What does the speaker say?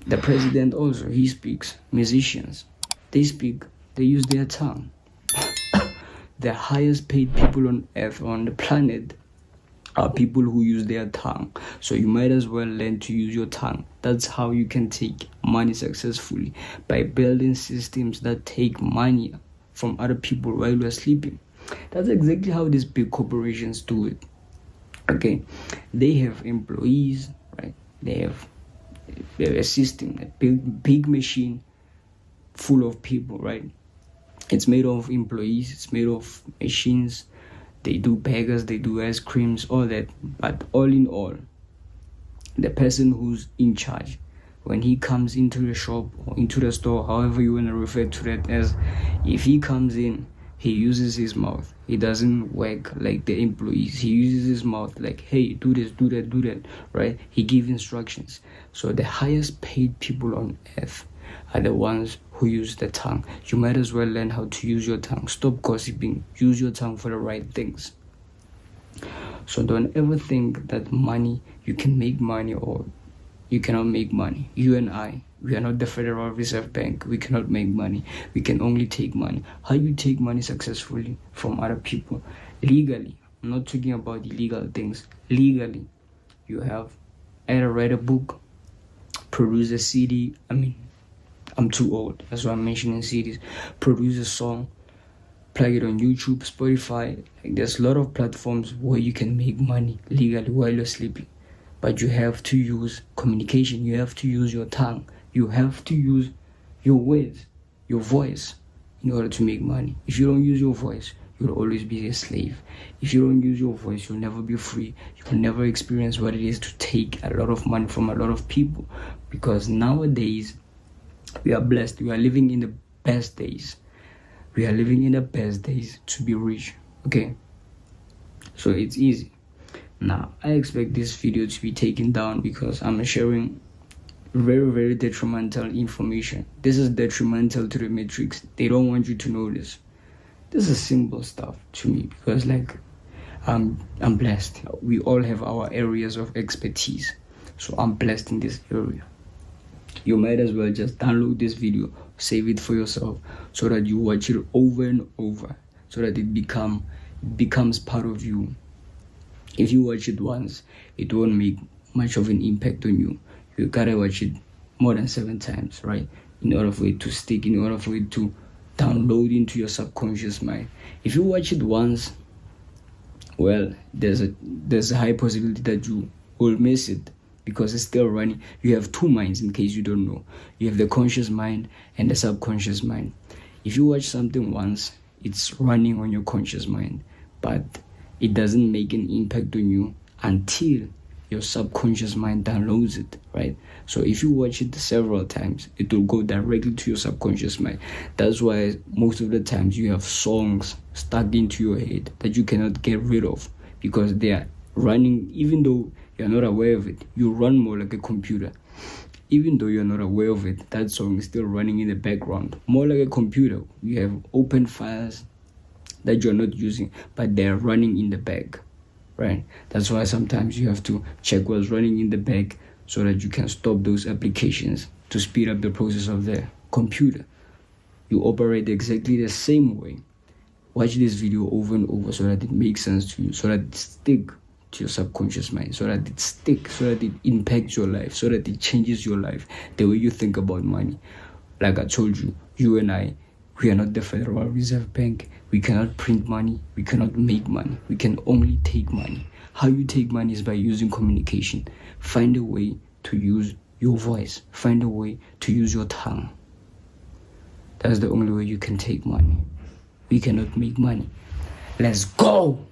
The president also, he speaks. Musicians, they speak, they use their tongue. The highest paid people on earth, on the planet, are people who use their tongue. So you might as well learn to use your tongue. That's how you can take money successfully, by building systems that take money from other people while you're sleeping. That's exactly how these big corporations do it. Okay, they have employees, right? They have a system, a big machine full of people, right? It's made of employees, it's made of machines. They do burgers, they do ice creams, all that. But all in all, the person who's in charge, when he comes into the shop or into the store, however you want to refer to that as, if he comes in, he uses his mouth. He doesn't work like the employees. He uses his mouth like, hey, do this, do that, do that, right? He gives instructions. So the highest paid people on earth are the ones who use the tongue. You might as well learn how to use your tongue. Stop gossiping. Use your tongue for the right things. So don't ever think that money, you can make money or you cannot make money. You and I, we are not the Federal Reserve Bank. We cannot make money. We can only take money. How you take money successfully from other people? Legally. I'm not talking about illegal things. Legally, you have either write a book, produce a CD. I'm too old. That's why I'm mentioning CDs. Produce a song, plug it on YouTube, Spotify. Like, there's a lot of platforms where you can make money legally while you're sleeping. But you have to use communication. You have to use your tongue. You have to use your words, your voice, in order to make money. If you don't use your voice, you'll always be a slave. If you don't use your voice, you'll never be free. You'll never experience what it is to take a lot of money from a lot of people. Because nowadays, we are blessed. We are living in the best days. We are living in the best days to be rich. Okay? So it's easy. Now, I expect this video to be taken down because I'm sharing very, very detrimental information. This is detrimental to the matrix. They don't want you to know this. This is simple stuff to me because, like, I'm blessed. We all have our areas of expertise. So I'm blessed in this area. You might as well just download this video, save it for yourself, so that you watch it over and over, so that it becomes part of you. If you watch it once, it won't make much of an impact on you. You gotta watch it more than 7 times, right? In order for it to stick, in order for it to download into your subconscious mind. If you watch it once, well, there's a high possibility that you will miss it because it's still running. You have 2 minds, in case you don't know. You have the conscious mind and the subconscious mind. If you watch something once, it's running on your conscious mind, but it doesn't make an impact on you until your subconscious mind downloads it, right? So if you watch it several times, it will go directly to your subconscious mind. That's why most of the times you have songs stuck into your head that you cannot get rid of, because they are running. Even though you're not aware of it, you run more like a computer. Even though you're not aware of it, that song is still running in the background, more like a computer. You have open files that you're not using, but they're running in the back, right? That's why sometimes you have to check what's running in the back so that you can stop those applications to speed up the process of the computer. You operate exactly the same way. Watch this video over and over so that it makes sense to you, so that it sticks to your subconscious mind, so that it sticks, so that it impacts your life, so that it changes your life, the way you think about money. Like I told you, you and I, we are not the Federal Reserve Bank. We cannot print money. We cannot make money. We can only take money. How you take money is by using communication. Find a way to use your voice. Find a way to use your tongue. That's the only way you can take money. We cannot make money. Let's go!